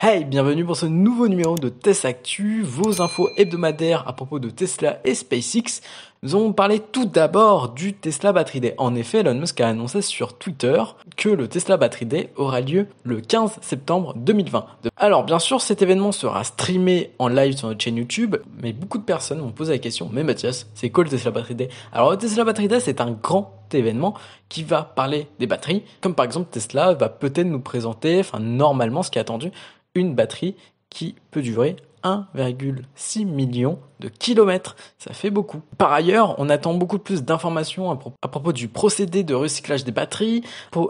Hey, bienvenue pour ce nouveau numéro de Test Actu, vos infos hebdomadaires à propos de Tesla et SpaceX. Nous allons parler tout d'abord du Tesla Battery Day. En effet, Elon Musk a annoncé sur Twitter que le Tesla Battery Day aura lieu le 15 septembre 2020. Alors bien sûr, cet événement sera streamé en live sur notre chaîne YouTube, mais beaucoup de personnes m'ont posé la question, mais Mathias, c'est quoi le Tesla Battery Day? Alors le Tesla Battery Day, c'est un grand événement qui va parler des batteries, comme par exemple Tesla va peut-être nous présenter, normalement ce qui est attendu, une batterie qui peut durer 1,6 million de kilomètres. Ça fait beaucoup. Par ailleurs, on attend beaucoup plus d'informations à propos du procédé de recyclage des batteries,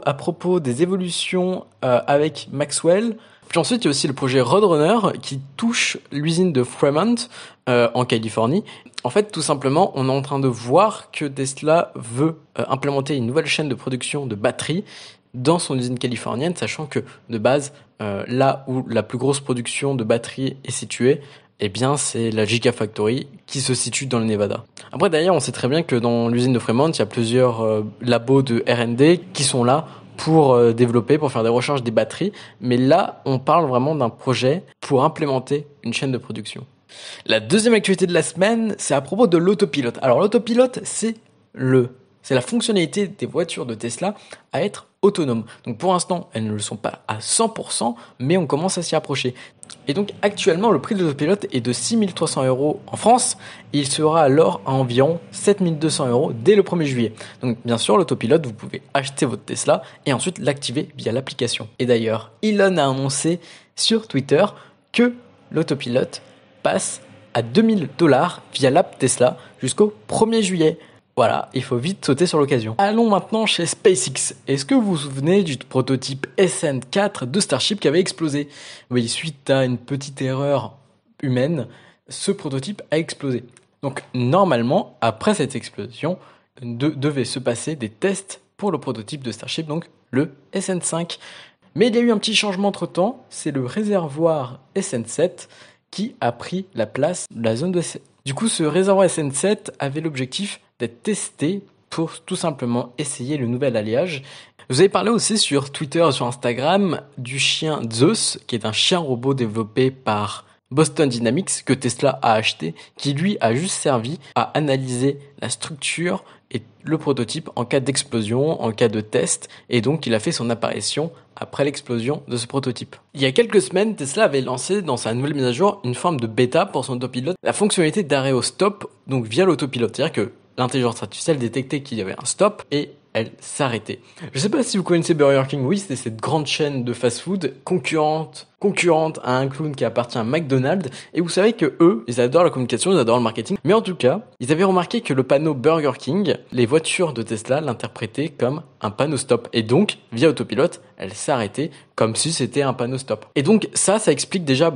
à propos des évolutions avec Maxwell. Puis ensuite, il y a aussi le projet Roadrunner qui touche l'usine de Fremont en Californie. En fait, tout simplement, on est en train de voir que Tesla veut implémenter une nouvelle chaîne de production de batteries dans son usine californienne, sachant que de base, là où la plus grosse production de batteries est située, eh bien, c'est la Gigafactory qui se situe dans le Nevada. Après, d'ailleurs, on sait très bien que dans l'usine de Fremont, il y a plusieurs labos de R&D qui sont là pour développer, pour faire des recherches des batteries. Mais là, on parle vraiment d'un projet pour implémenter une chaîne de production. La deuxième actualité de la semaine, c'est à propos de l'autopilote. Alors, l'autopilote, c'est la fonctionnalité des voitures de Tesla à être autonomes. Donc pour l'instant, elles ne le sont pas à 100%, mais on commence à s'y approcher. Et donc actuellement, le prix de l'autopilote est de 6 300 € en France. Il sera alors à environ 7 200 € dès le 1er juillet. Donc bien sûr, l'autopilote, vous pouvez acheter votre Tesla et ensuite l'activer via l'application. Et d'ailleurs, Elon a annoncé sur Twitter que l'autopilote passe à 2000 $ via l'app Tesla jusqu'au 1er juillet. Voilà, il faut vite sauter sur l'occasion. Allons maintenant chez SpaceX. Est-ce que vous vous souvenez du prototype SN4 de Starship qui avait explosé? Oui, suite à une petite erreur humaine, ce prototype a explosé. Donc normalement, après cette explosion, devait se passer des tests pour le prototype de Starship, donc le SN5. Mais il y a eu un petit changement entre-temps, c'est le réservoir SN7 qui a pris la place de la zone de... Du coup, ce réservoir SN7 avait l'objectif d'être testé pour tout simplement essayer le nouvel alliage. Vous avez parlé aussi sur Twitter et sur Instagram du chien Zeus, qui est un chien robot développé par Boston Dynamics que Tesla a acheté, qui lui a juste servi à analyser la structure et le prototype en cas d'explosion, en cas de test, et donc il a fait son apparition après l'explosion de ce prototype. Il y a quelques semaines, Tesla avait lancé dans sa nouvelle mise à jour une forme de bêta pour son autopilote, la fonctionnalité d'arrêt au stop, donc via l'autopilote, c'est-à-dire que l'intelligence artificielle détectait qu'il y avait un stop et elle s'arrêtait. Je sais pas si vous connaissez Burger King, oui, c'est cette grande chaîne de fast-food concurrente à un clown qui appartient à McDonald's, et vous savez que eux, ils adorent la communication, ils adorent le marketing, mais en tout cas, ils avaient remarqué que le panneau Burger King, les voitures de Tesla l'interprétaient comme un panneau stop, et donc, via autopilote, elle s'arrêtait comme si c'était un panneau stop. Et donc, ça explique déjà,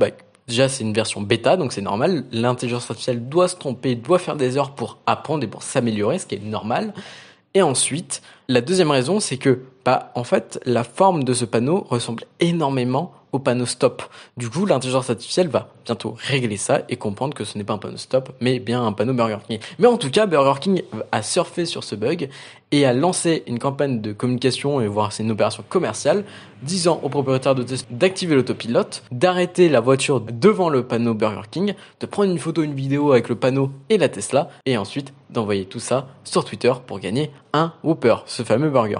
déjà, c'est une version bêta, donc c'est normal. L'intelligence artificielle doit se tromper, doit faire des erreurs pour apprendre et pour s'améliorer, ce qui est normal. Et ensuite, la deuxième raison, c'est que, en fait, la forme de ce panneau ressemble énormément au panneau stop. Du coup, l'intelligence artificielle va bientôt régler ça et comprendre que ce n'est pas un panneau stop, mais bien un panneau Burger King. Mais en tout cas, Burger King a surfé sur ce bug et a lancé une campagne de communication et voire c'est une opération commerciale, disant aux propriétaires de Tesla d'activer l'autopilote, d'arrêter la voiture devant le panneau Burger King, de prendre une photo, une vidéo avec le panneau et la Tesla, et ensuite d'envoyer tout ça sur Twitter pour gagner un Whopper, ce fameux burger.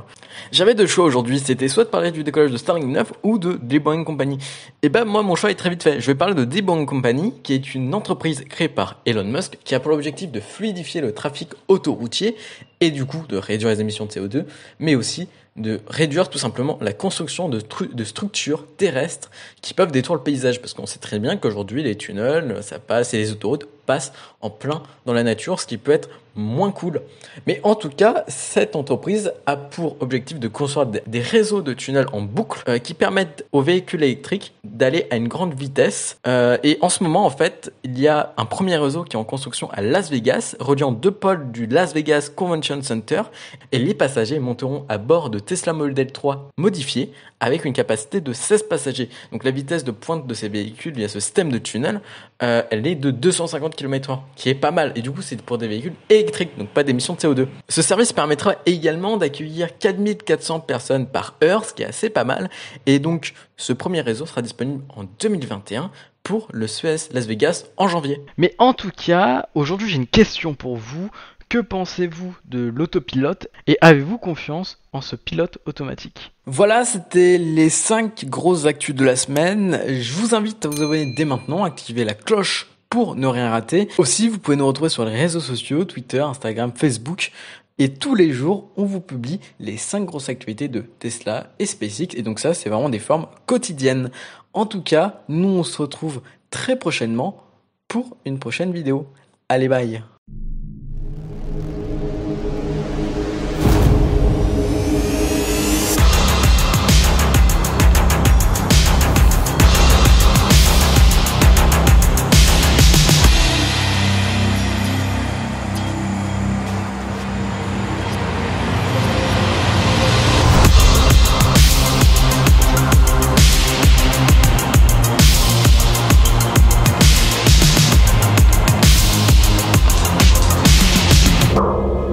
J'avais deux choix aujourd'hui, c'était soit de parler du décollage de Starlink 9 ou de The Boeing Company. Et moi mon choix est très vite fait. Je vais parler de The Boeing Company, qui est une entreprise créée par Elon Musk, qui a pour objectif de fluidifier le trafic autoroutier et du coup de réduire les émissions de CO2, mais aussi de réduire tout simplement la construction de structures terrestres qui peuvent détruire le paysage, parce qu'on sait très bien qu'aujourd'hui les tunnels, ça passe et les autoroutes passent en plein dans la nature, ce qui peut être moins cool. Mais en tout cas, cette entreprise a pour objectif de construire des réseaux de tunnels en boucle qui permettent aux véhicules électriques d'aller à une grande vitesse. Et en ce moment, en fait, il y a un premier réseau qui est en construction à Las Vegas, reliant deux pôles du Las Vegas Convention Center, et les passagers monteront à bord de Tesla Model 3 modifié avec une capacité de 16 passagers. Donc la vitesse de pointe de ces véhicules via ce système de tunnel, elle est de 250 km/h, qui est pas mal. Et du coup, c'est pour des véhicules électrique, donc pas d'émissions de CO2. Ce service permettra également d'accueillir 4400 personnes par heure, ce qui est assez pas mal. Et donc, ce premier réseau sera disponible en 2021 pour le CES Las Vegas en janvier. Mais en tout cas, aujourd'hui j'ai une question pour vous. Que pensez-vous de l'autopilote et avez-vous confiance en ce pilote automatique? Voilà, c'était les 5 grosses actus de la semaine. Je vous invite à vous abonner dès maintenant, activer la cloche pour ne rien rater. Aussi, vous pouvez nous retrouver sur les réseaux sociaux, Twitter, Instagram, Facebook. Et tous les jours, on vous publie les 5 grosses actualités de Tesla et SpaceX. Et donc ça, c'est vraiment des formes quotidiennes. En tout cas, nous, on se retrouve très prochainement pour une prochaine vidéo. Allez, bye!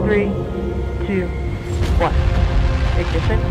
Three, two, one. Ignition.